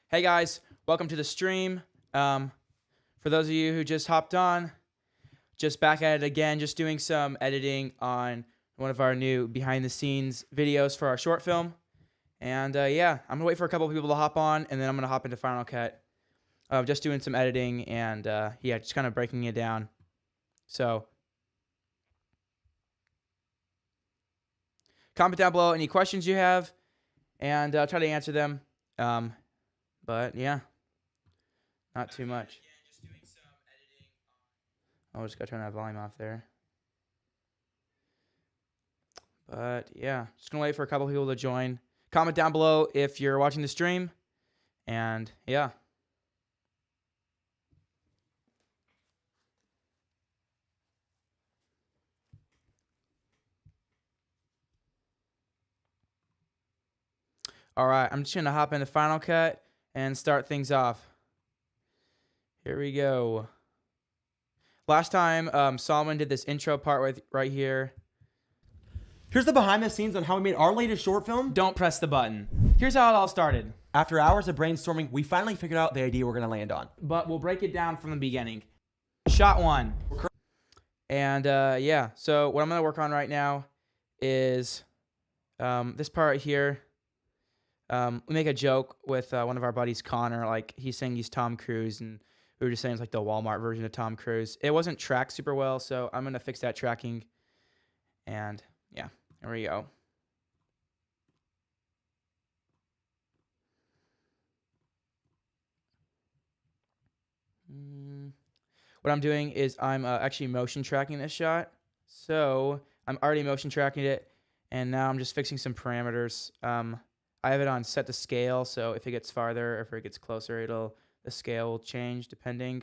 Hey guys, welcome to the stream. For those of you who just hopped on, just back at it again, just doing some editing on one of our new behind the scenes videos for our short film. And yeah, I'm gonna wait for a couple of people to hop on, and then I'm gonna hop into Final Cut. Just doing some editing and yeah, just kind of breaking it down. So comment down below any questions you have, and I'll try to answer them. But yeah, not too much. I'll just gotta turn that volume off there. But yeah, just gonna wait for a couple people to join. Comment down below if you're watching the stream. And yeah. All right, I'm just gonna hop into Final Cut and start things off. Here we go. Last time, Solomon did this intro part right here. Here's the behind the scenes on how we made our latest short film. Don't press the button. Here's how it all started. After hours of brainstorming, we finally figured out the idea we're gonna land on. But we'll break it down from the beginning. Shot one. And yeah, so what I'm gonna work on right now is this part here. We make a joke with one of our buddies, Connor. Like, he's saying he's Tom Cruise, and we were just saying it's like the Walmart version of Tom Cruise. It wasn't tracked super well, so I'm gonna fix that tracking. And yeah, there we go. What I'm doing is I'm actually motion tracking this shot. So I'm already motion tracking it, and now I'm just fixing some parameters. I have it on set to scale, so if it gets farther or if it gets closer, the scale will change depending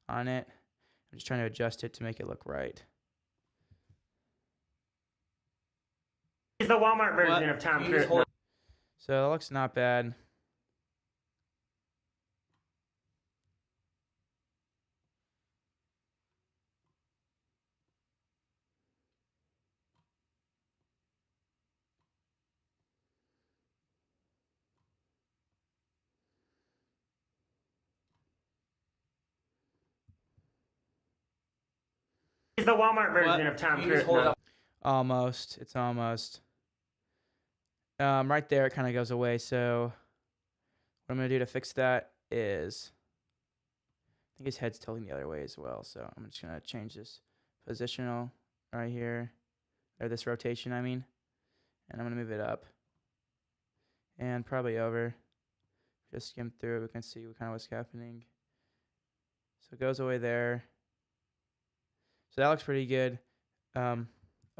on it. I'm just trying to adjust it to make it look right. It's the Walmart version of Tom Cruise. So that looks not bad. It's the Walmart version of Tom Cruise. Almost. It's almost. Right there, it kind of goes away. So what I'm going to do to fix that is, I think his head's tilting the other way as well. So I'm just going to change this positional right here, or this rotation, I mean. And I'm going to move it up and probably over. Just skim through it. We can see what kind of what's happening. So it goes away there. So that looks pretty good up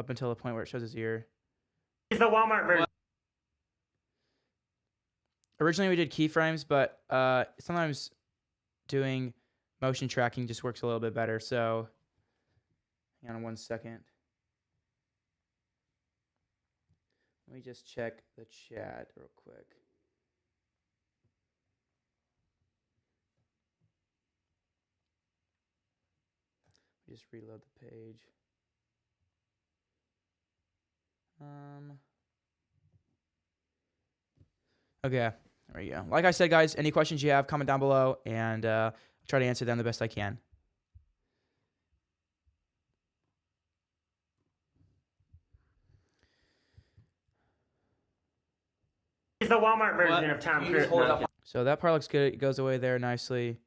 until the point where it shows his ear. It's the Walmart version. Originally we did keyframes, but sometimes doing motion tracking just works a little bit better. So hang on 1 second. Let me just check the chat real quick. Just reload the page. Okay, there we go. Like I said, guys, any questions you have, comment down below, and I'll try to answer them the best I can. It's the Walmart version of Tom Cruise. So that part looks good. It goes away there nicely.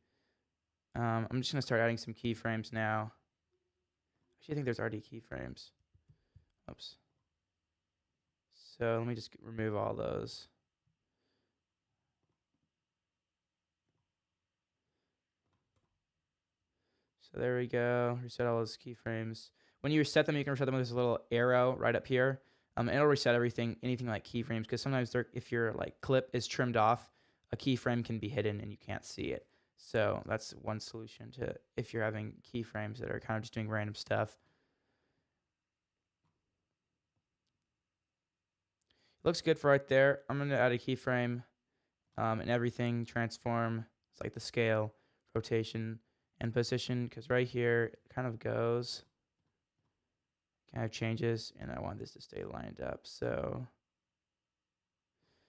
I'm just going to start adding some keyframes now. Actually, I think there's already keyframes. Oops. So let me just remove all those. So there we go. Reset all those keyframes. When you reset them, you can reset them with this little arrow right up here. It'll reset everything, anything like keyframes, because sometimes if your like clip is trimmed off, a keyframe can be hidden and you can't see it. So that's one solution to if you're having keyframes that are kind of just doing random stuff. Looks good for right there. I'm going to add a keyframe and everything, transform. It's like the scale, rotation, and position, because right here it kind of goes, kind of changes, and I want this to stay lined up. So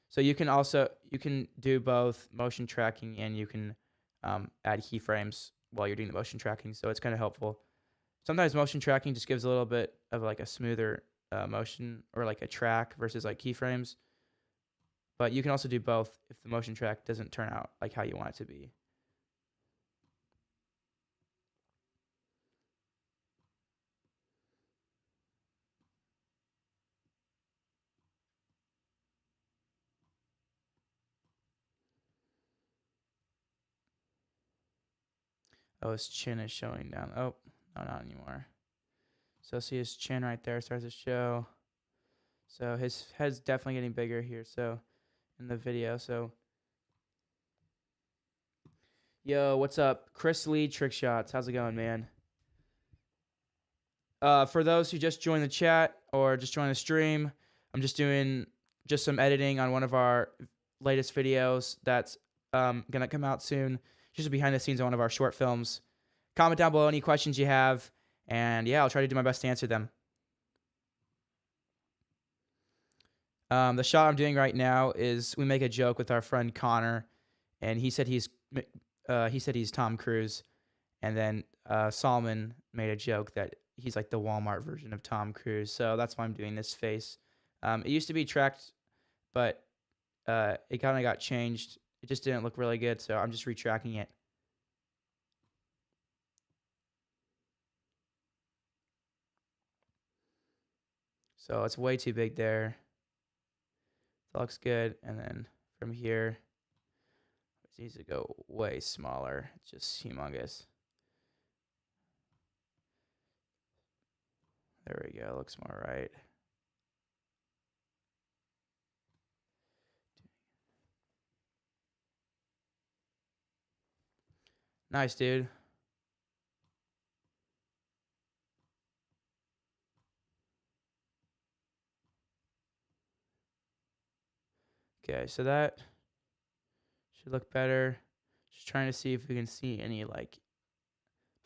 So you can do both motion tracking and you can add keyframes while you're doing the motion tracking. So it's kind of helpful. Sometimes motion tracking just gives a little bit of like a smoother motion or like a track versus like keyframes. But you can also do both if the motion track doesn't turn out like how you want it to be. Oh, his chin is showing down. Oh, no, not anymore. So see his chin right there starts to show. So his head's definitely getting bigger here. So in the video. So yo, what's up? Chris Lee Trick Shots. How's it going, man? For those who just joined the chat or just joined the stream, I'm just doing just some editing on one of our latest videos that's gonna come out soon. Just behind the scenes on one of our short films. Comment down below any questions you have, and yeah, I'll try to do my best to answer them. The shot I'm doing right now is we make a joke with our friend Connor, and he said he's Tom Cruise, and then Solomon made a joke that he's like the Walmart version of Tom Cruise. So that's why I'm doing this face. It used to be tracked, but it kind of got changed. It just didn't look really good, so I'm just retracking it. So it's way too big there. That looks good. And then from here, it needs to go way smaller. It's just humongous. There we go. Looks more right. Nice, dude. Okay, so that should look better. Just trying to see if we can see any like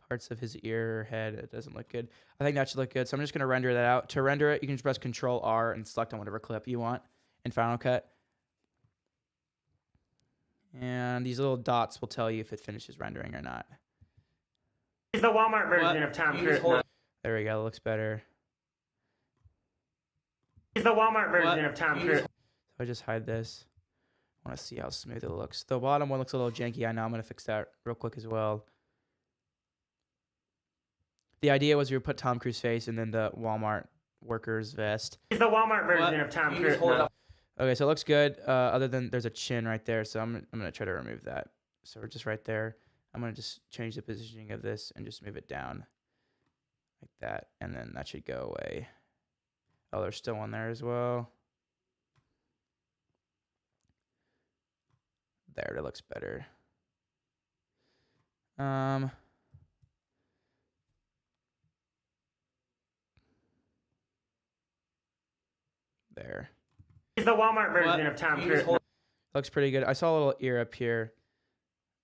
parts of his ear or head. It doesn't look good. I think that should look good. So I'm just going to render that out. To render it, you can just press Control R and select on whatever clip you want in Final Cut. And these little dots will tell you if it finishes rendering or not. He's the Walmart version of Tom Cruise. There we go. It looks better. He's the Walmart version of Tom Cruise. So I just hide this. I want to see how smooth it looks. The bottom one looks a little janky. I know. I'm going to fix that real quick as well. The idea was we would put Tom Cruise face and then the Walmart worker's vest. He's the Walmart version of Tom Cruise. Okay, so it looks good. Other than there's a chin right there, so I'm gonna try to remove that. So we're just right there. I'm gonna just change the positioning of this and just move it down like that, and then that should go away. Oh, there's still one there as well. There, it looks better. There. He's the Walmart version of Tom Cruise. Looks pretty good. I saw a little ear up here,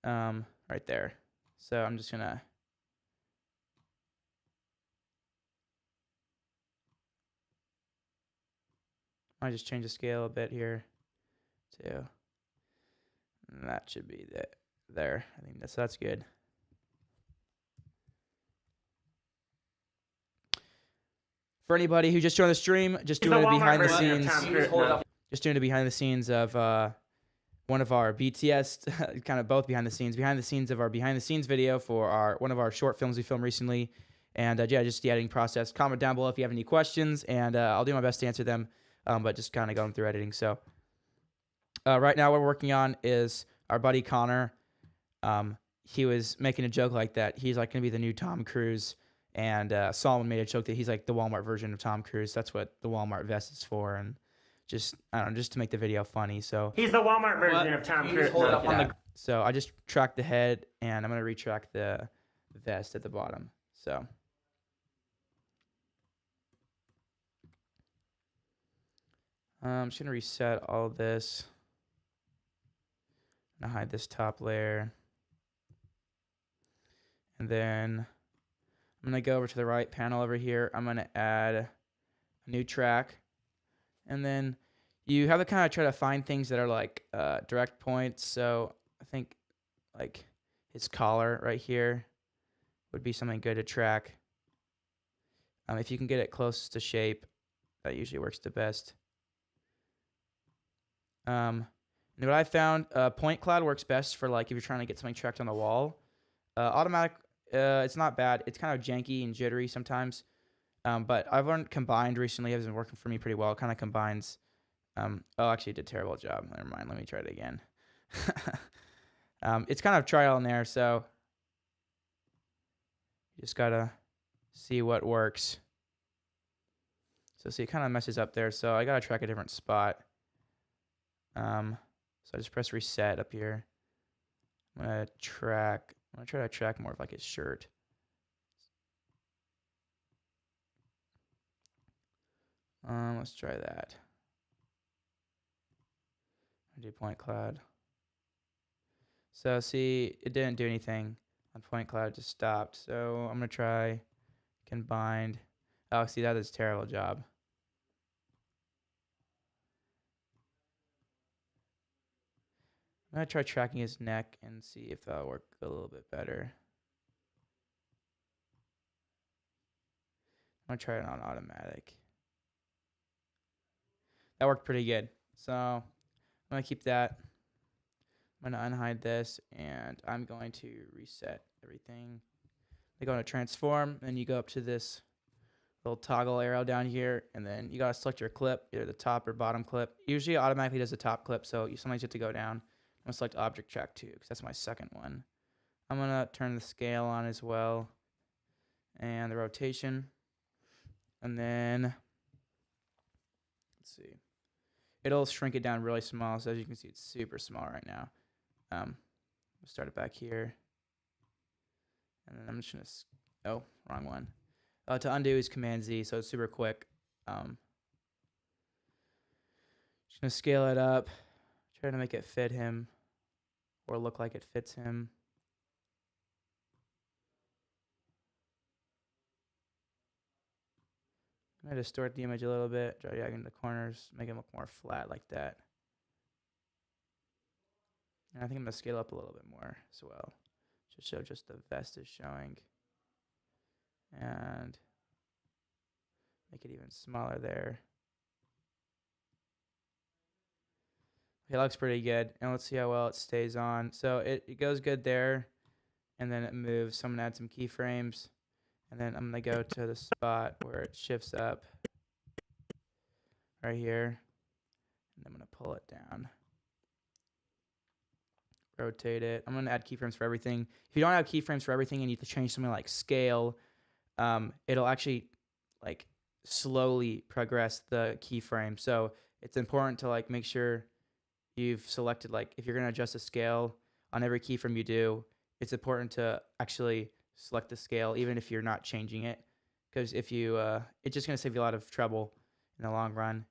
right there. So I'm just gonna. I just change the scale a bit here, too. And that should be there. I think that's good. For anybody who just joined the stream, just doing it behind the scenes. Just doing it behind the scenes of one of our BTS, kind of both behind the scenes of our behind the scenes video for one of our short films we filmed recently. And yeah, just the editing process. Comment down below if you have any questions, and I'll do my best to answer them. But just kind of going through editing. So right now what we're working on is our buddy Connor. He was making a joke like that. He's like going to be the new Tom Cruise. And Solomon made a joke that he's like the Walmart version of Tom Cruise. That's what the Walmart vest is for. And just, I don't know, just to make the video funny. So he's the Walmart version of Tom Cruise. So I just tracked the head, and I'm going to retract the vest at the bottom. So I'm just going to reset all of this. I'm going to hide this top layer. And then I'm going to go over to the right panel over here. I'm going to add a new track. And then you have to kind of try to find things that are like direct points. So I think like his collar right here would be something good to track. If you can get it close to shape, that usually works the best. And what I found, point cloud works best for like if you're trying to get something tracked on the wall. Automatic, it's not bad. It's kind of janky and jittery sometimes. But I've learned combined recently has been working for me pretty well. It kind of combines. Actually, it did a terrible job. Never mind. Let me try it again. It's kind of trial and error, so you just gotta see what works. So see, it kind of messes up there. So I gotta track a different spot. So I just press reset up here. I'm gonna try to track more of like his shirt. Let's try that. I do point cloud. So see, it didn't do anything on point cloud, it just stopped. So I'm gonna try combined. Oh, see, that is a terrible job. I'm gonna try tracking his neck and see if that'll work a little bit better. I'm gonna try it on automatic. That worked pretty good. So I'm gonna keep that. I'm gonna unhide this and I'm going to reset everything. I go to transform, and you go up to this little toggle arrow down here, and then you gotta select your clip, either the top or bottom clip. Usually it automatically does the top clip, so you sometimes have to go down. I'm gonna select object track 2 because that's my second one. I'm gonna turn the scale on as well and the rotation. And then let's see. It'll shrink it down really small, so as you can see, it's super small right now. We'll start it back here. And then I'm just gonna, oh, wrong one. To undo is Command Z, so it's super quick. Just gonna scale it up, try to make it fit him, or look like it fits him. I'm gonna distort the image a little bit, try dragging the corners, make it look more flat like that. And I think I'm gonna scale up a little bit more as well, to show just the vest is showing. And make it even smaller there. It looks pretty good. And let's see how well it stays on. So it goes good there. And then it moves. So I'm going to add some keyframes. And then I'm going to go to the spot where it shifts up. Right here. And I'm going to pull it down. Rotate it. I'm going to add keyframes for everything. If you don't have keyframes for everything and you need to change something like scale, it'll actually like slowly progress the keyframe. So it's important to like make sure you've selected, like if you're going to adjust the scale on every keyframe you do, it's important to actually select the scale even if you're not changing it, because if you it's just going to save you a lot of trouble in the long run.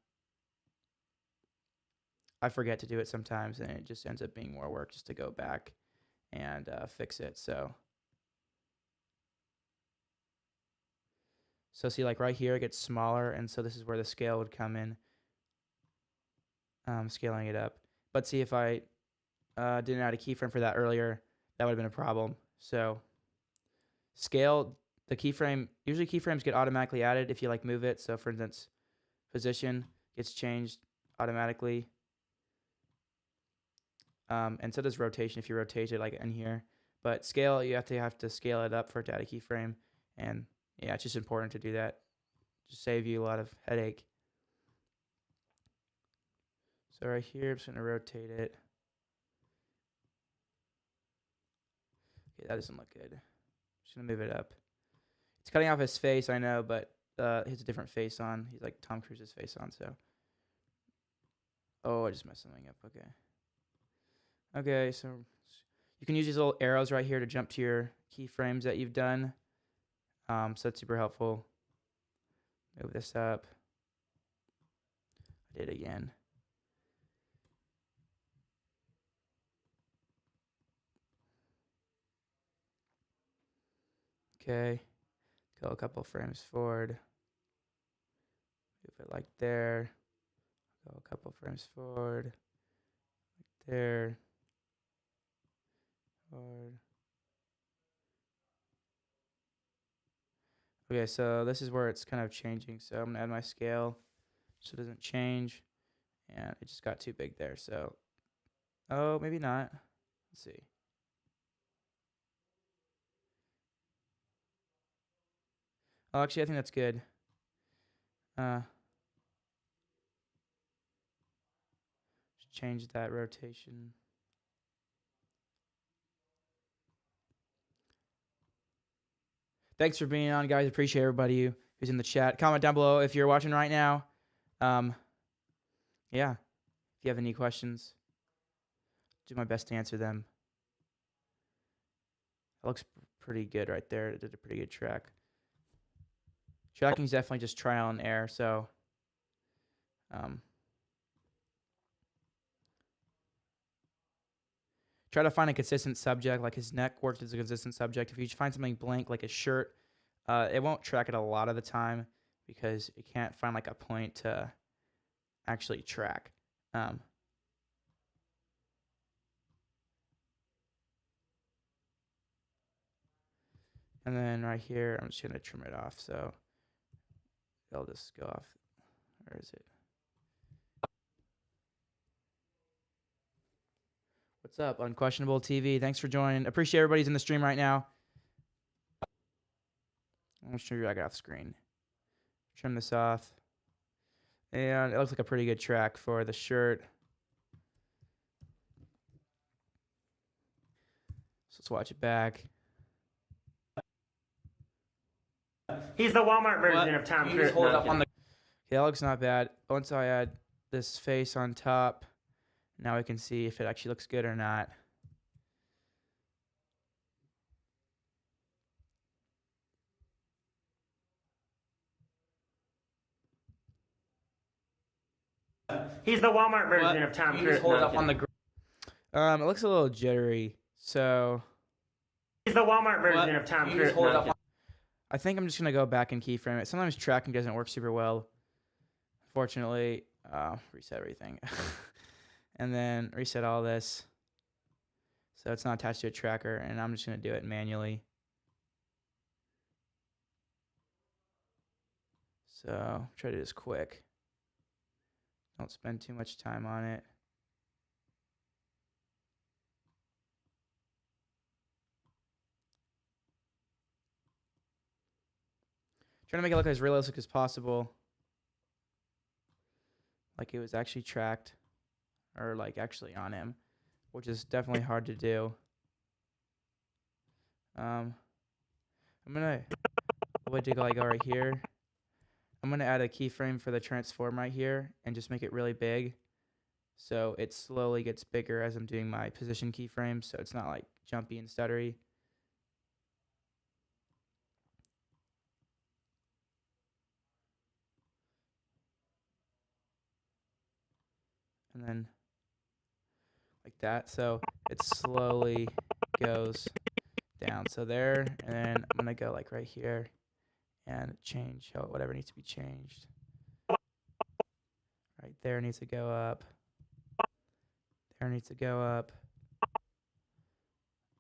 I forget to do it sometimes and it just ends up being more work just to go back and fix it. So see, like right here it gets smaller, and so this is where the scale would come in. Scaling it up. But see, if I didn't add a keyframe for that earlier, that would have been a problem. So scale the keyframe. Usually keyframes get automatically added if you like move it. So for instance, position gets changed automatically. And so does rotation if you rotate it like in here. But scale, you have to scale it up for it to add a keyframe. And yeah, it's just important to do that. Just save you a lot of headache. So right here, I'm just going to rotate it. Okay, that doesn't look good. Just going to move it up. It's cutting off his face, I know, but he has a different face on. He's like Tom Cruise's face on, so. Oh, I just messed something up. Okay. Okay, so you can use these little arrows right here to jump to your keyframes that you've done. So that's super helpful. Move this up. I did it again. Okay. Go a couple frames forward. Move it like there. Go a couple frames forward. There. Forward. Okay, so this is where it's kind of changing. So I'm gonna add my scale so it doesn't change. And it just got too big there. So, oh, maybe not. Let's see. Oh, actually, I think that's good. Just change that rotation. Thanks for being on, guys. Appreciate everybody who's in the chat. Comment down below if you're watching right now. Yeah, if you have any questions, do my best to answer them. That looks pretty good right there. It did a pretty good track. Tracking is definitely just trial and error. So, try to find a consistent subject. Like his neck worked as a consistent subject. If you find something blank like a shirt, it won't track it a lot of the time because it can't find like a point to actually track. And then right here, I'm just gonna trim it off. So it'll just go off. Where is it? What's up, Unquestionable TV? Thanks for joining. Appreciate everybody's in the stream right now. I'm gonna show you I got off screen. Trim this off. And it looks like a pretty good track for the shirt. So let's watch it back. He's the Walmart version of Tom Cruise. Hold it up on the. Okay, that looks not bad. Once I add this face on top, now we can see if it actually looks good or not. He's the Walmart version of Tom Cruise. Hold it up on the. It looks a little jittery, so. He's the Walmart version of Tom Cruise. I think I'm just gonna go back and keyframe it. Sometimes tracking doesn't work super well. Fortunately, reset everything, and then reset all this, so it's not attached to a tracker. And I'm just gonna do it manually. So try to do this quick. Don't spend too much time on it. Trying to make it look as realistic as possible. Like it was actually tracked. Or like actually on him. Which is definitely hard to do. I'm going to go right here. I'm going to add a keyframe for the transform right here. And just make it really big. So it slowly gets bigger as I'm doing my position keyframes. So it's not like jumpy and stuttery. And then like that. So it slowly goes down. So there, and then I'm gonna go like right here and change whatever needs to be changed. Right there needs to go up. There needs to go up.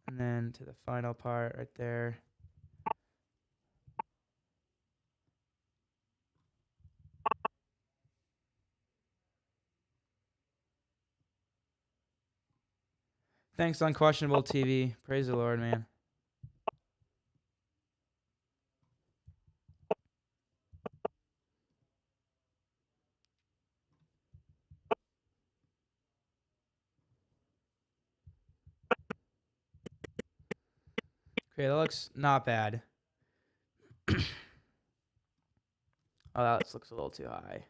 And then to the final part right there. Thanks, Unquestionable TV. Praise the Lord, man. Okay, that looks not bad. Oh, that looks a little too high.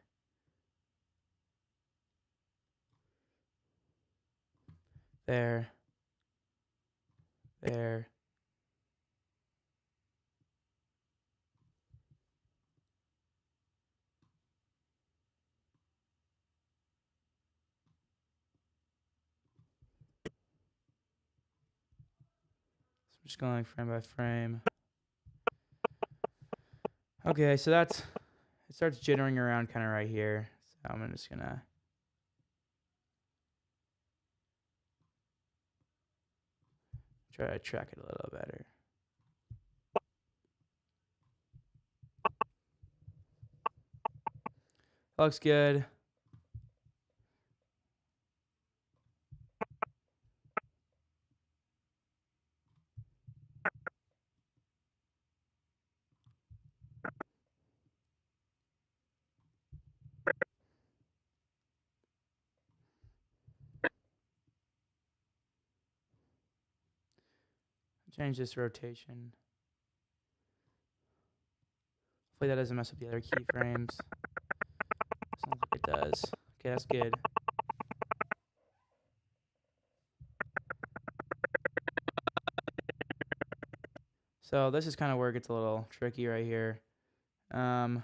There. There. So I'm just going frame by frame. Okay, so it starts jittering around kind of right here. So I'm just gonna try to track it a little better. Looks good. Change this rotation. Hopefully that doesn't mess up the other keyframes. Sounds like it does. Okay, that's good. So this is kind of where it gets a little tricky right here. Shouldn't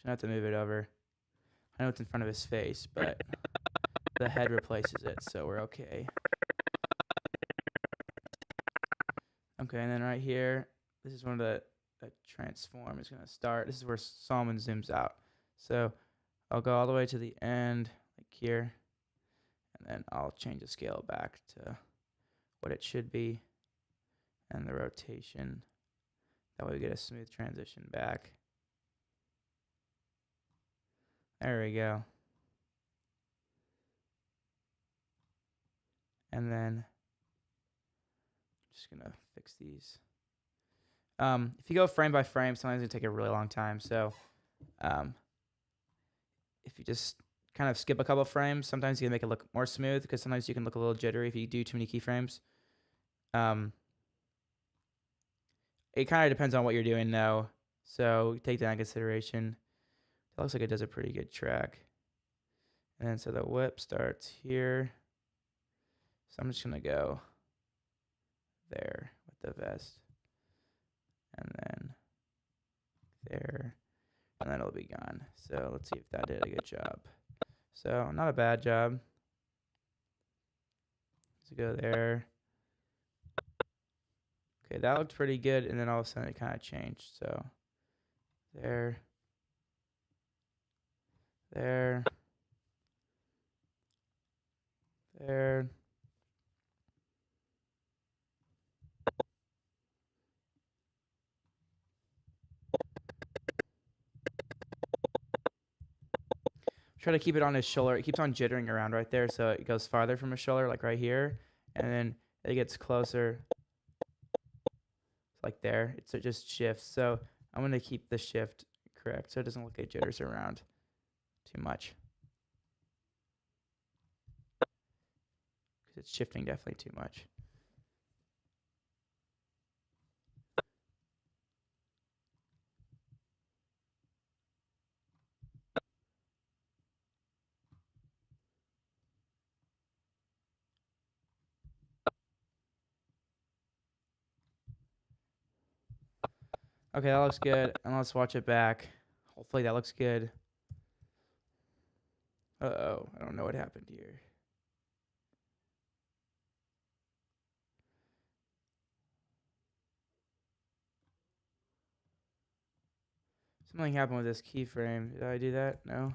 have to move it over. I know it's in front of his face, but the head replaces it, so we're okay. Okay, and then right here, this is when the transform is going to start. This is where Solomon zooms out. So I'll go all the way to the end, like here, and then I'll change the scale back to what it should be, and the rotation. That way we get a smooth transition back. There we go. And then just gonna fix these. If you go frame by frame, sometimes it's gonna take a really long time. So if you just kind of skip a couple frames, sometimes you can make it look more smooth, because sometimes you can look a little jittery if you do too many keyframes. It kind of depends on what you're doing though, so take that into consideration. That looks like it does a pretty good track. And then so the whip starts here. So I'm just gonna go there with the vest, and then there, and then it'll be gone. So let's see if that did a good job. So not a bad job. Let's go there. Okay, that looked pretty good, and then all of a sudden it kind of changed. So there, there, there. Try to keep it on his shoulder. It keeps on jittering around right there, so it goes farther from his shoulder, like right here, and then it gets closer, like there. It just shifts. So I'm gonna keep the shift correct, so it doesn't look like it jitters around too much, because it's shifting definitely too much. Okay, that looks good. And let's watch it back. Hopefully that looks good. Uh-oh, I don't know what happened here. Something happened with this keyframe. Did I do that? No.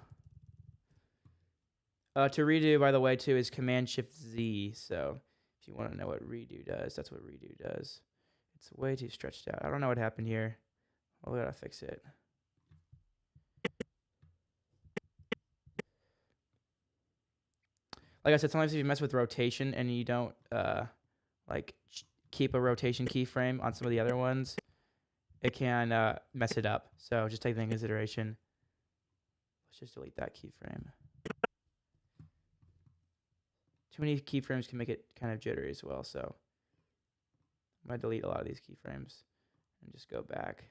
To redo, by the way, too, is Command-Shift-Z. So if you want to know what redo does, that's what redo does. It's way too stretched out. I don't know what happened here. Well, we gotta fix it. Like I said, sometimes if you mess with rotation and you don't keep a rotation keyframe on some of the other ones, it can mess it up. So just take that into consideration. Let's just delete that keyframe. Too many keyframes can make it kind of jittery as well. So I'm gonna delete a lot of these keyframes and just go back.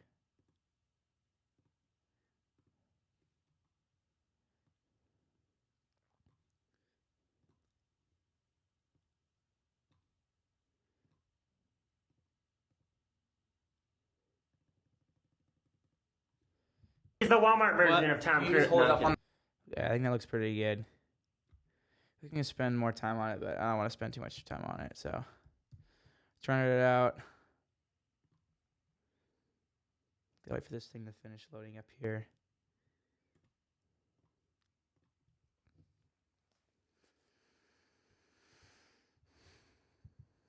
It's the Walmart version of Tom Cruise. Yeah, I think that looks pretty good. We can spend more time on it, but I don't want to spend too much time on it. So trying it out. Gotta wait for this thing to finish loading up here.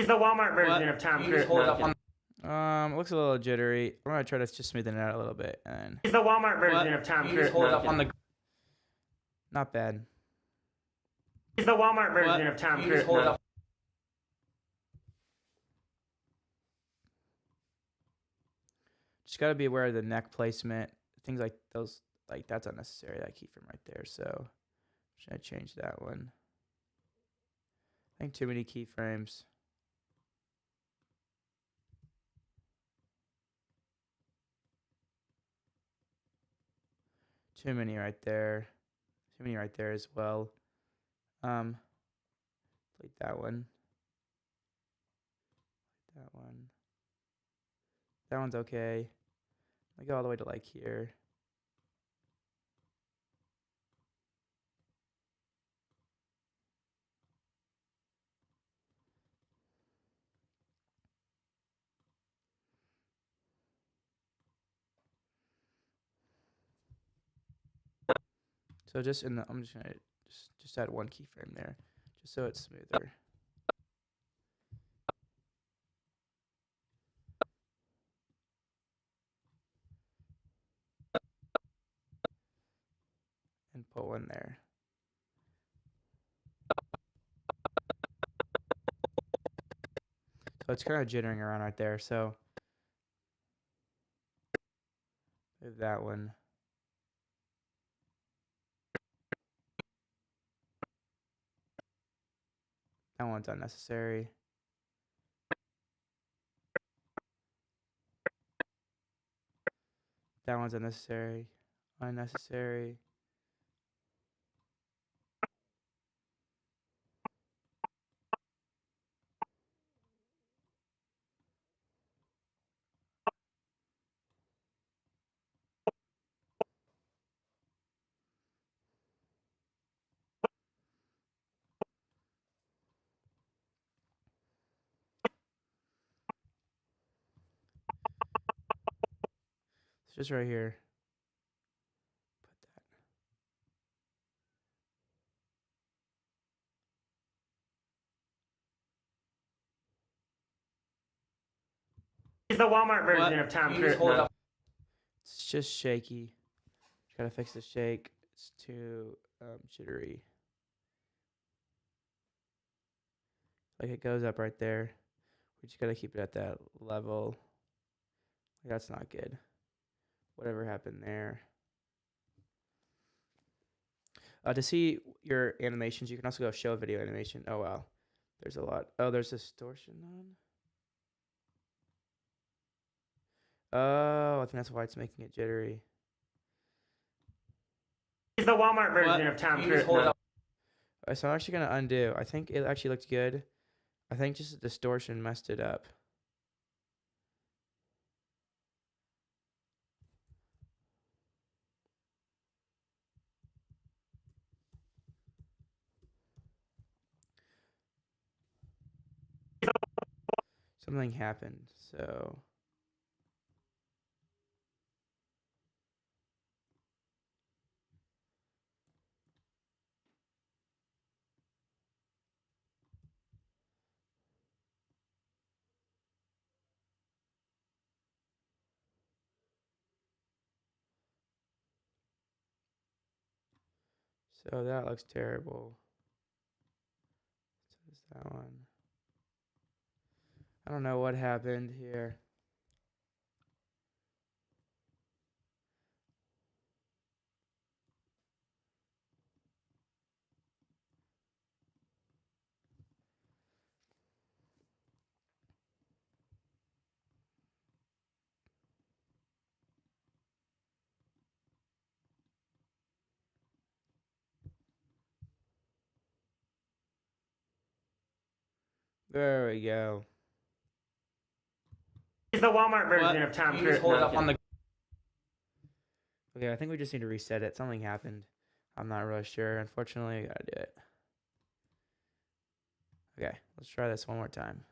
He's the Walmart version of Tom Cruise. No, It looks a little jittery. I'm gonna try to just smoothen it out a little bit, and he's the Walmart version of Tom Cruise. No, not bad. he's the Walmart version of Tom Cruise. No. Just gotta be aware of the neck placement, things like those. Like that's unnecessary. That keyframe right there. So should I change that one? I think too many keyframes. Too many right there. Too many right there as well. Delete that one. That one. That one's okay. I go all the way to like here. So just in the, I'm just gonna just add one keyframe there, just so it's smoother. And put one there. So it's kind of jittering around right there. So move that one. That one's unnecessary. That one's unnecessary. Unnecessary. It's just right here. Put that. He's the Walmart version of Tom Cruise. No. It's just shaky. Just gotta fix the shake. It's too jittery. Like it goes up right there. We just gotta keep it at that level. Like that's not good. Whatever happened there. To see your animations, you can also go show video animation. Oh wow, there's a lot. Oh, there's distortion on. Oh, I think that's why it's making it jittery. He's the Walmart version of Tom Cruise. No. So I'm actually gonna undo. I think it actually looked good. I think just the distortion messed it up. Something happened, so that looks terrible. So is that one. I don't know what happened here. There we go. He's the Walmart version of Tom Cruise. No. Okay, I think we just need to reset it. Something happened. I'm not really sure. Unfortunately, I gotta do it. Okay, let's try this one more time.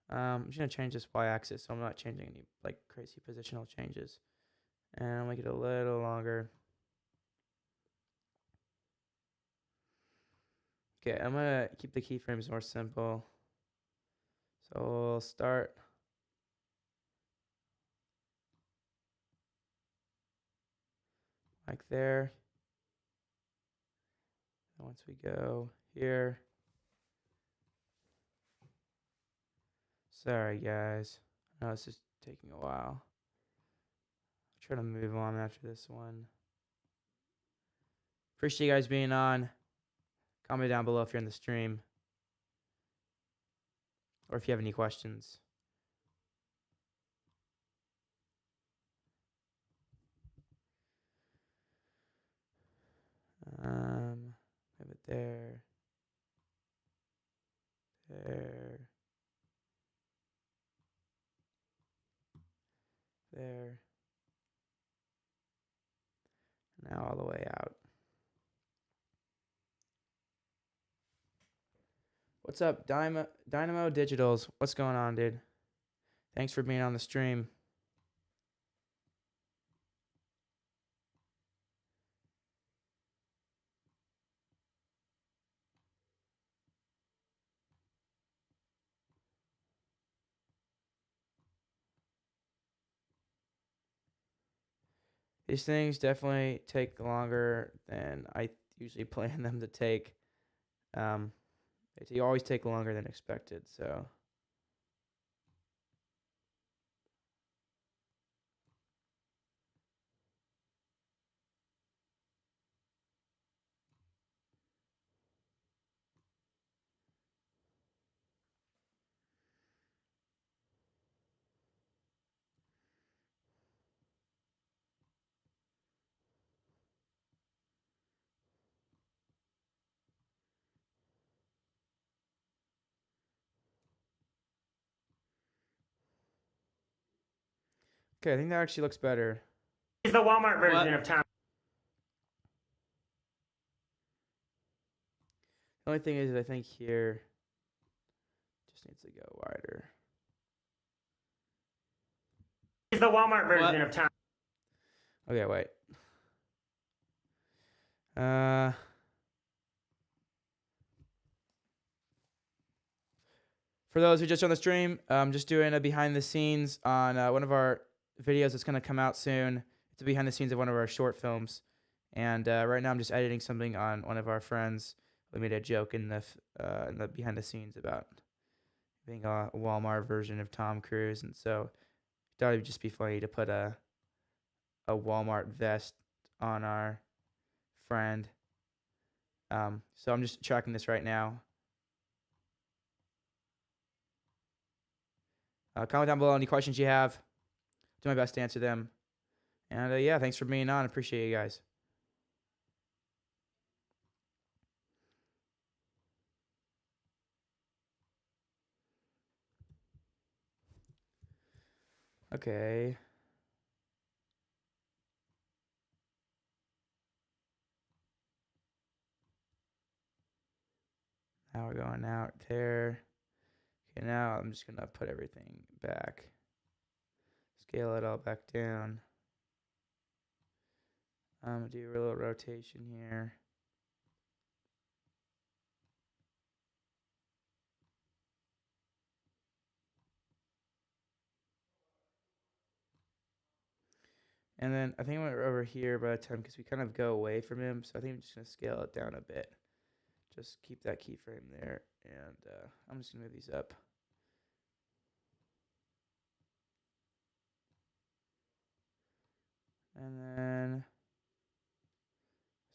I'm just gonna change this y-axis, so I'm not changing any like crazy positional changes, and I'll make it a little longer. Okay, I'm gonna keep the keyframes more simple. So we'll start. Like there. And once we go here. Sorry, guys. I know this is taking a while. I'll try to move on after this one. Appreciate you guys being on. Comment down below if you're in the stream. Or if you have any questions. Have it there. There. There. Now all the way out. What's up, Dynamo Digitals? What's going on, dude? Thanks for being on the stream. These things definitely take longer than I usually plan them to take. They always take longer than expected, so. Okay, I think that actually looks better. He's the Walmart version of Tom. The only thing is, I think here just needs to go wider. He's the Walmart version of Tom. Okay, wait. For those who just joined the stream, I'm just doing a behind the scenes on one of our videos that's going to come out soon. It's a behind the scenes of one of our short films. And right now I'm just editing something on one of our friends. We made a joke in the behind the scenes about being a Walmart version of Tom Cruise. And so I thought it'd just be funny to put a Walmart vest on our friend. So I'm just tracking this right now. Comment down below any questions you have. Do my best to answer them. And yeah, thanks for being on. Appreciate you guys. Okay. Now we're going out there. Okay, now I'm just gonna put everything back. Scale it all back down. I'm gonna do a little rotation here. And then I think we're over here by the time because we kind of go away from him. So I think I'm just gonna scale it down a bit. Just keep that keyframe there, and I'm just gonna move these up. And then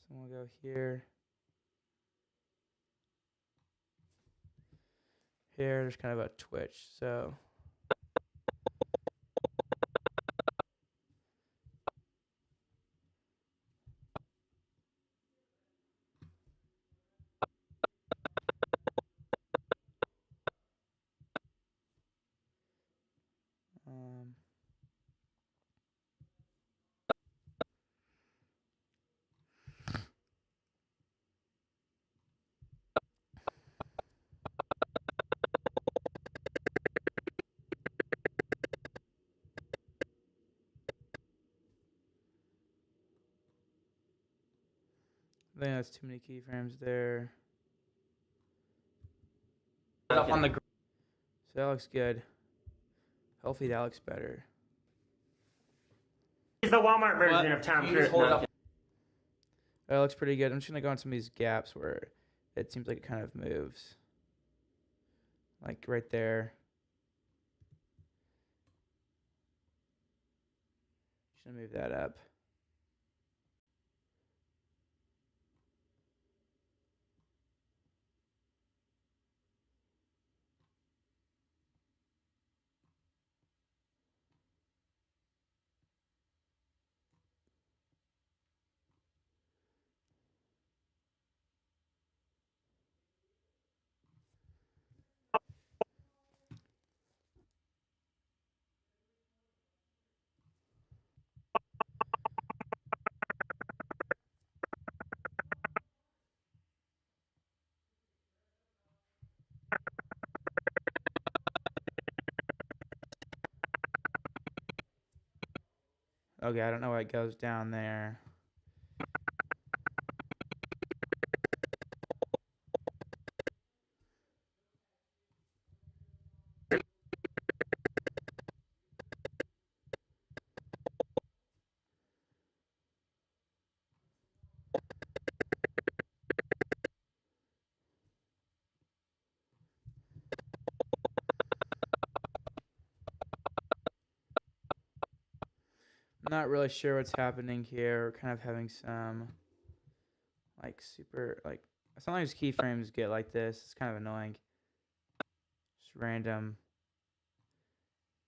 so we'll go here. Here, there's kind of a twitch, so. I think that's too many keyframes there. Up on the. So that looks good. Hopefully that looks better. He's the Walmart version of Tom Cruise. No, That looks pretty good. I'm just gonna go on some of these gaps where it seems like it kind of moves. Like right there. Just gonna move that up. Okay, I don't know why it goes down there. I'm not really sure what's happening here. We're kind of having some like super like sometimes keyframes get like this. It's kind of annoying. Just random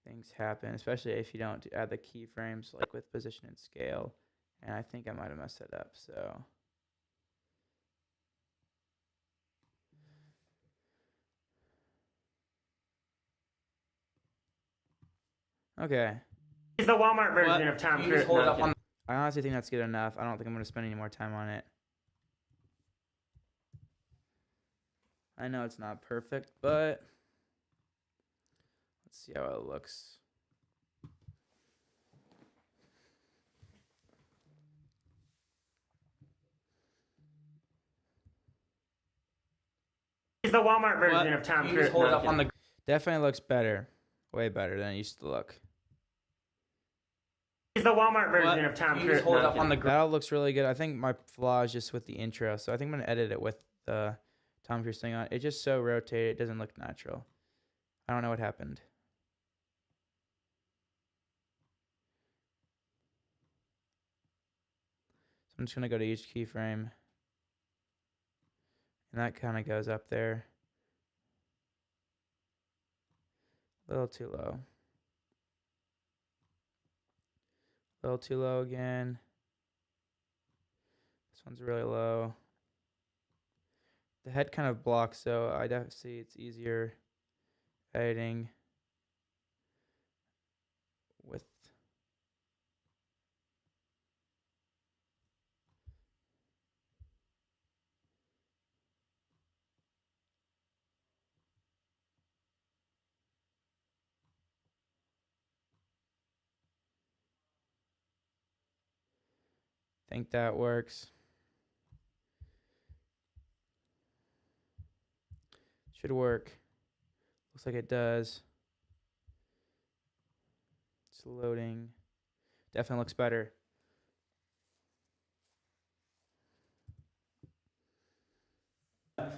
things happen, especially if you don't add the keyframes like with position and scale. And I think I might have messed it up. So okay. he's the Walmart version of Tom Cruise. No, I honestly think that's good enough. I don't think I'm gonna spend any more time on it. I know it's not perfect, but let's see how it looks. he's the Walmart version of Tom Cruise. No, Definitely looks better. Way better than it used to look. he's the Walmart version of Tom Cruise. No, That all looks really good. I think my flaw is just with the intro, so I think I'm gonna edit it with the Tom Cruise thing on. It just so rotated, it doesn't look natural. I don't know what happened. So I'm just gonna go to each keyframe, and that kind of goes up there. A little too low. A little too low again. This one's really low. The head kind of blocks, so I definitely see it's easier editing with think that works. Should work. Looks like it does. It's loading. Definitely looks better.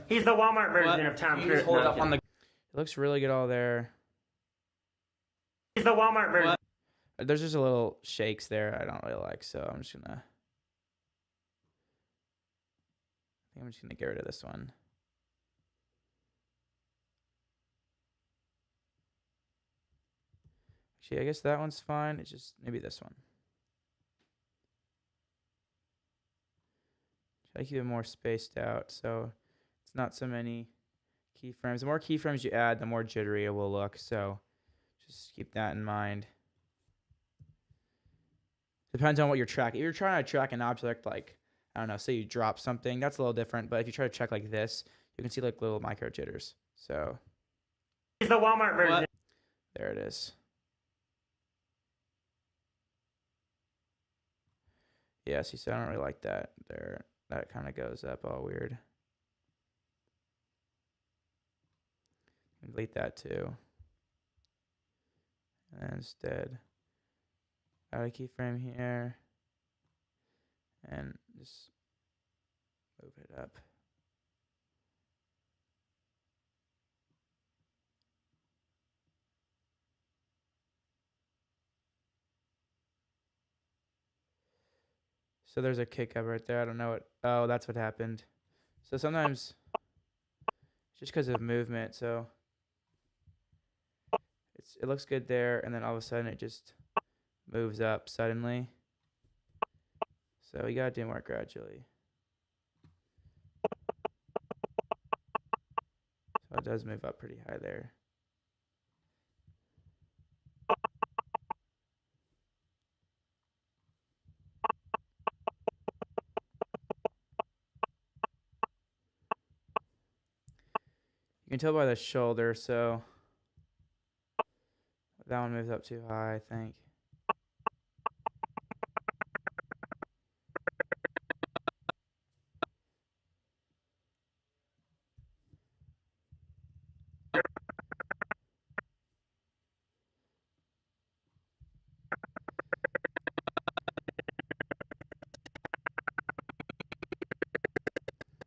he's the Walmart version of Tom Cruise. No, It looks really good all there. he's the Walmart version. There's just a little shakes there I don't really like, so I'm just gonna get rid of this one. Actually, I guess that one's fine. It's just maybe this one. Try to keep it more spaced out so it's not so many keyframes. The more keyframes you add, the more jittery it will look. So just keep that in mind. Depends on what you're tracking. If you're trying to track an object like, I don't know, say you drop something, that's a little different. But if you try to check like this, you can see like little micro jitters. So He's the Walmart version. there it is. Yeah, see, so I don't really like that there. That kind of goes up all weird. Delete that too. And then instead, add a keyframe here. And just move it up. So there's a kick up right there. I don't know what. Oh, that's what happened. So sometimes it's just because of movement. So it looks good there, and then all of a sudden it just moves up suddenly. So you gotta do more gradually. So it does move up pretty high there. You can tell by the shoulder, so that one moves up too high, I think.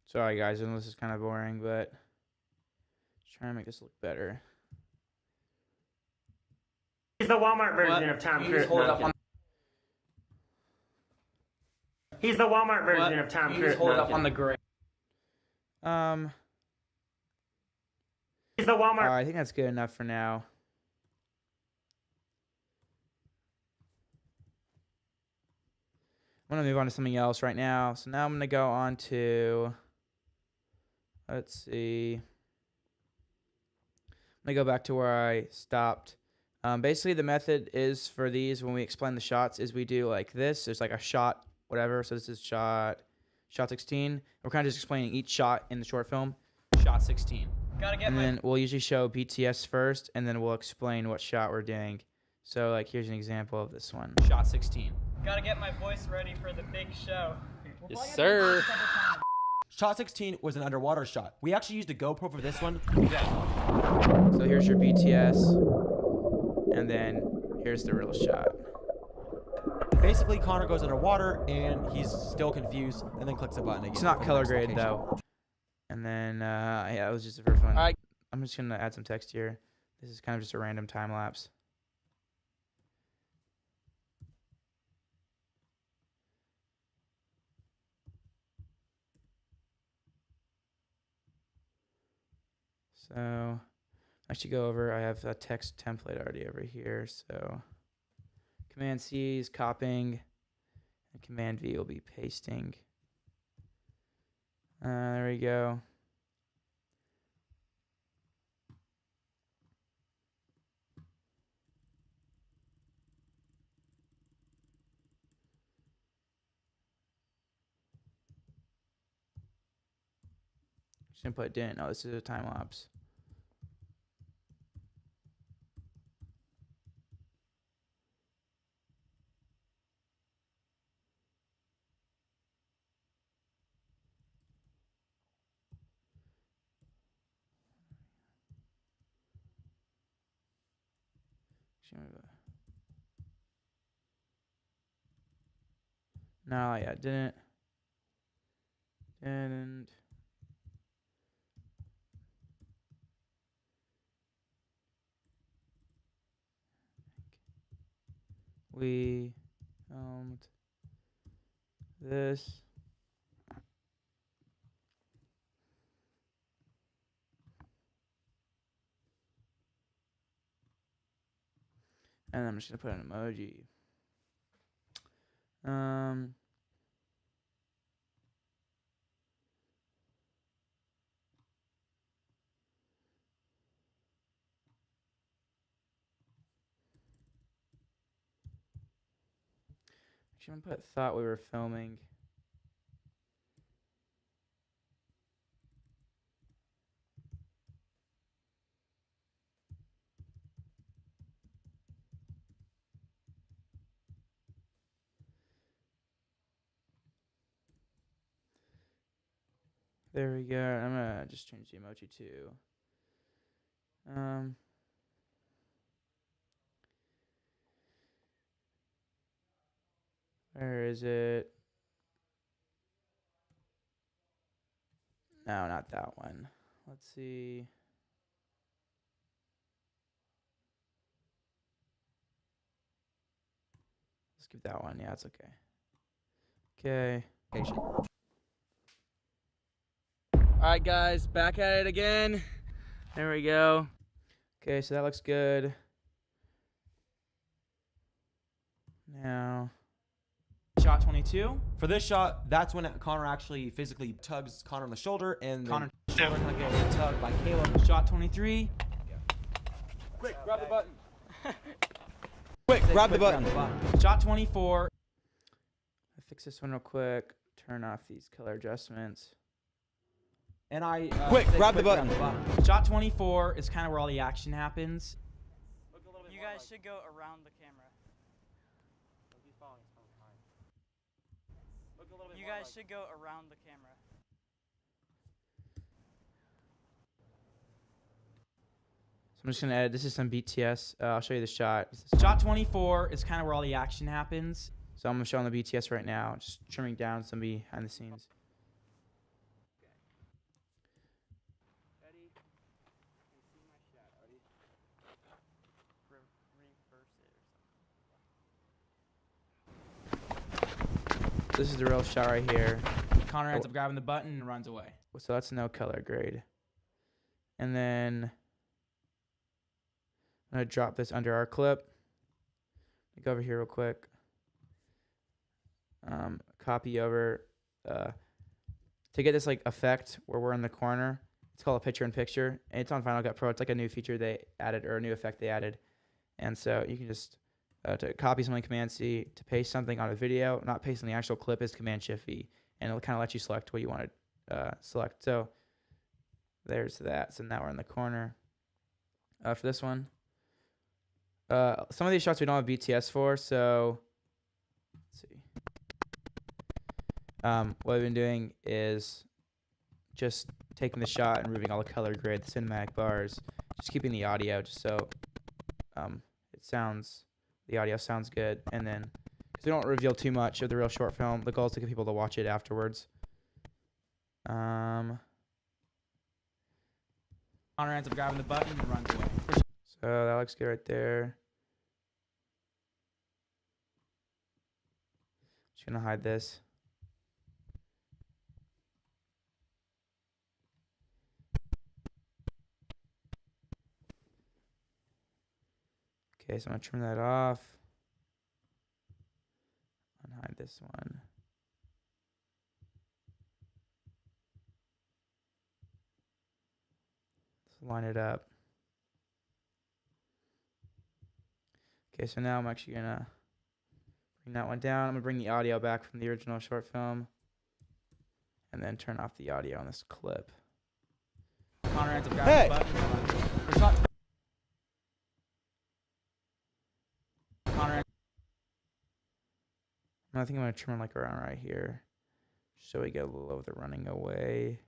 Sorry guys, I know this is kind of boring, but just trying to make this look better. He's the Walmart version of Tom Cruise. He's the Walmart version of Tom Cruise. Hold it up on the grid. He's the Walmart. I think that's good enough for now. I'm gonna move on to something else right now. So now I'm gonna go on to, let's see. I'm gonna go back to where I stopped. Basically, the method is for these when we explain the shots is we do like this. There's like a shot, whatever. So this is shot 16. We're kind of just explaining each shot in the short film. Shot 16. Gotta get And then we'll usually show BTS first, and then we'll explain what shot we're doing. So like here's an example of this one. Shot 16. Gotta get my voice ready for the big show. Yes, sir. Shot 16 was an underwater shot. We actually used a GoPro for this one. So here's your BTS, and then here's the real shot. Basically, Connor goes underwater and he's still confused, and then clicks a button again. It's not for the color next graded location. though. And then yeah, it was just for fun. Alright. I'm just gonna add some text here. This is kind of just a random time lapse. So I should go over. I have a text template already over here. So Command C is copying, and Command V will be pasting. There we go. Just gonna put didn't. Oh, this is a time lapse. No, yeah, didn't. We filmed this. And I'm just gonna put an emoji. Actually, I'm gonna put thought we were filming. There we go. I'm gonna just change the emoji to Where is it? No, not that one. Let's see. Let's skip that one. Yeah, it's okay. Okay. Patient. All right, guys, back at it again. There we go. Okay, so that looks good. Now, shot 22. For this shot, that's when Connor actually physically tugs Connor on the shoulder, and Connor, shoulder kind of gets tugged by Caleb. shot 23. Quick, grab the button. Quick, grab the button. Shot 24. I fix this one real quick. Turn off these color adjustments. And I Quick, grab the button. Shot 24 is kind of where all the action happens. You guys should go around the camera. You guys should go around the camera. So I'm just gonna edit. This is some BTS. I'll show you the shot. Shot 24 is kind of where all the action happens. So I'm gonna show on the BTS right now. Just trimming down some behind the scenes. This is the real shot right here. Connor ends up grabbing the button and runs away. So that's no color grade. And then I'm gonna drop this under our clip. Go over here real quick. Copy over to get this like effect where we're in the corner. It's called a picture in picture, and it's on Final Cut Pro. It's like a new feature they added, or a new effect they added. And so you can just to copy something, Command C. To paste something on a video, not pasting the actual clip, is Command Shift V, and it'll kind of let you select what you want to select. So there's that. So now we're in the corner. For this one, some of these shots we don't have BTS for, so let's see. What I've been doing is just taking the shot and removing all the color grade, the cinematic bars, just keeping the audio just so the audio sounds good. And then, because we don't reveal too much of the real short film, the goal is to get people to watch it afterwards. Connor ends up grabbing the button and runs away. So that looks good right there. Just gonna hide this. Okay, so I'm gonna trim that off. Unhide this one. Let's line it up. Okay, so now I'm actually gonna bring that one down. I'm gonna bring the audio back from the original short film, and then turn off the audio on this clip. Connor ends up grabbing the button. Shot. Connor. I think I'm gonna trim like around right here, so we get a little of the running away.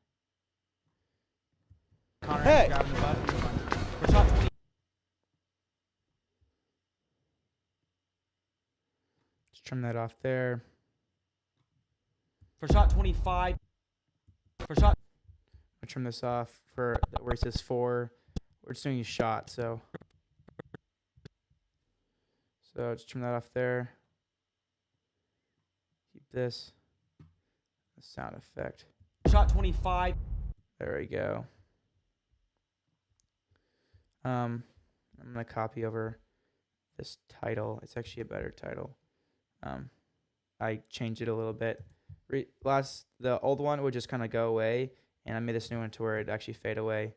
Connor ends up grabbing the button. Shot 20. Trim that off there. For shot 25. For shot. I'll trim this off for where it says 4. We're just doing a shot, so just trim that off there. Keep this. The sound effect. Shot 25. There we go. I'm gonna copy over this title. It's actually a better title. I changed it a little bit. The old one would just kind of go away, and I made this new one to where it actually fade away.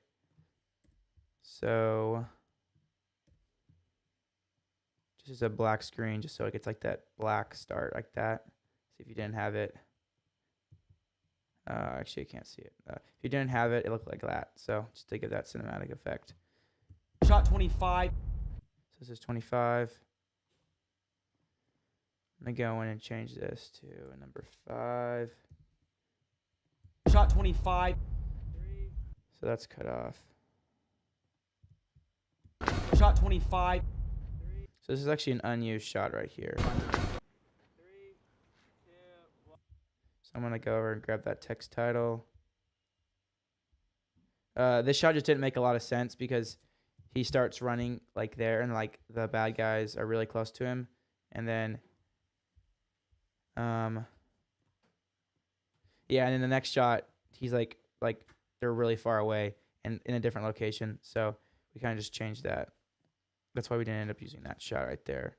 So just a black screen, just so it gets like that black start like that. See if you didn't have it. Actually, I can't see it. If you didn't have it, it looked like that. So just to give that cinematic effect. Shot 25. So this is 25. I'm going to go in and change this to a number 5. Shot 25. So that's cut off. Shot 25. So this is actually an unused shot right here. gonna go over and grab that text title. This shot just didn't make a lot of sense because he starts running like there, and like the bad guys are really close to him, and then yeah, and in the next shot he's like they're really far away and in a different location, so we kind of just changed that. That's why we didn't end up using that shot right there.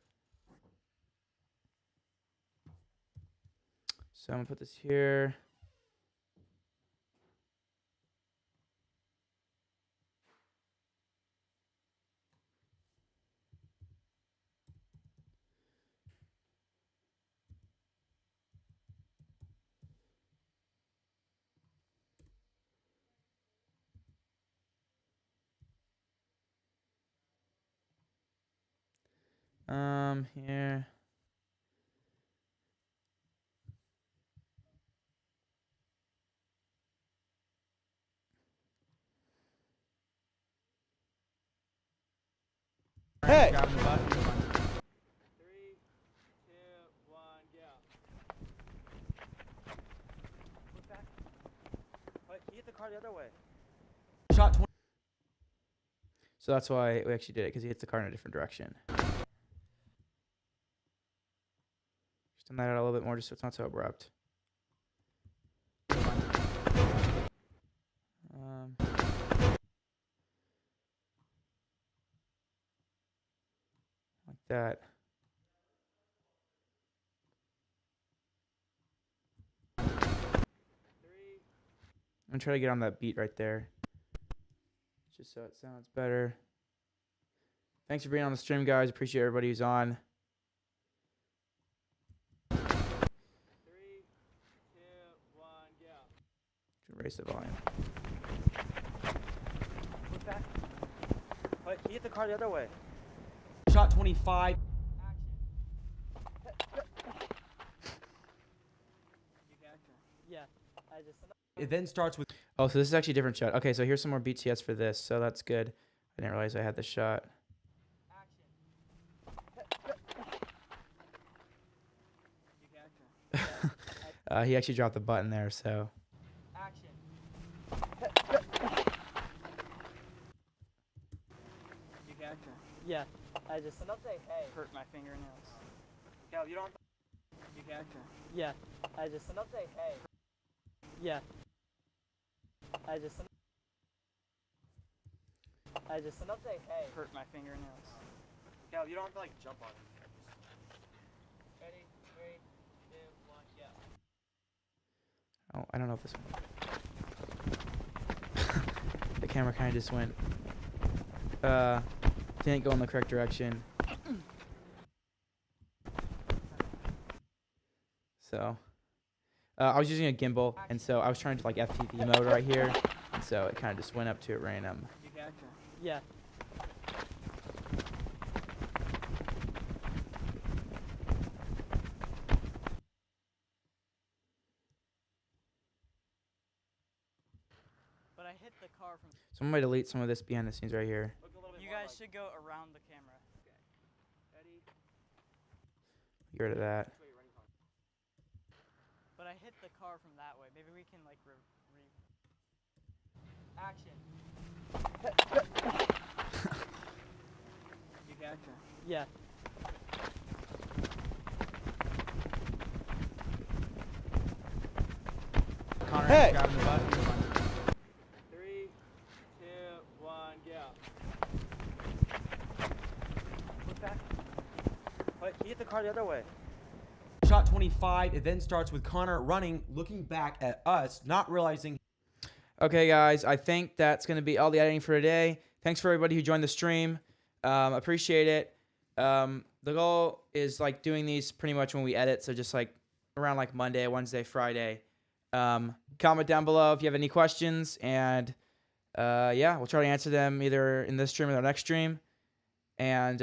So I'm gonna put this here. Here. Hey! Grabbing the button. 3, 2, 1, go. Look back. Wait, he hit the car the other way. Shot 20. So that's why we actually did it, because he hits the car in a different direction. Just turn that out a little bit more just so it's not so abrupt. Like that. I'm gonna try to get on that beat right there, just so it sounds better. Thanks for being on the stream, guys. Appreciate everybody who's on. 3, 2, 1, go. Raise the volume. Look back. Wait, he hit the car the other way. Shot 25. Yeah, I just. It then starts with. Oh, so this is actually a different shot. Okay, so here's some more BTS for this, so that's good. I didn't realize I had the shot. He actually dropped the button there, so. Yeah, I just. Hurt my fingernails. Cal, you don't. Yeah, I just. Yeah, I just. Hurt my fingernails. Cal, you don't have to like jump on it. Ready, 3, 2, 1, go. Oh, I don't know if this one. The camera kind of just went. Didn't go in the correct direction. So, I was using a gimbal, and so I was trying to like FPV mode right here, and so it kind of just went up to it random. Yeah. But I hit the car from. So I'm gonna delete some of this behind the scenes right here. You guys should go around the camera. Get rid of that. But I hit the car from that way. Maybe we can like Yeah. Connor, Hey! grabbing the button. 3, 2, 1, go. Look back. Wait, he hit the car the other way. Shot 25. It then starts with Connor running, looking back at us, not realizing. Okay, guys, I think that's going to be all the editing for today. Thanks for everybody who joined the stream. Appreciate it. The goal is like doing these pretty much when we edit, so just like around like Monday, Wednesday, Friday. Comment down below if you have any questions, and yeah, we'll try to answer them either in this stream or the next stream. And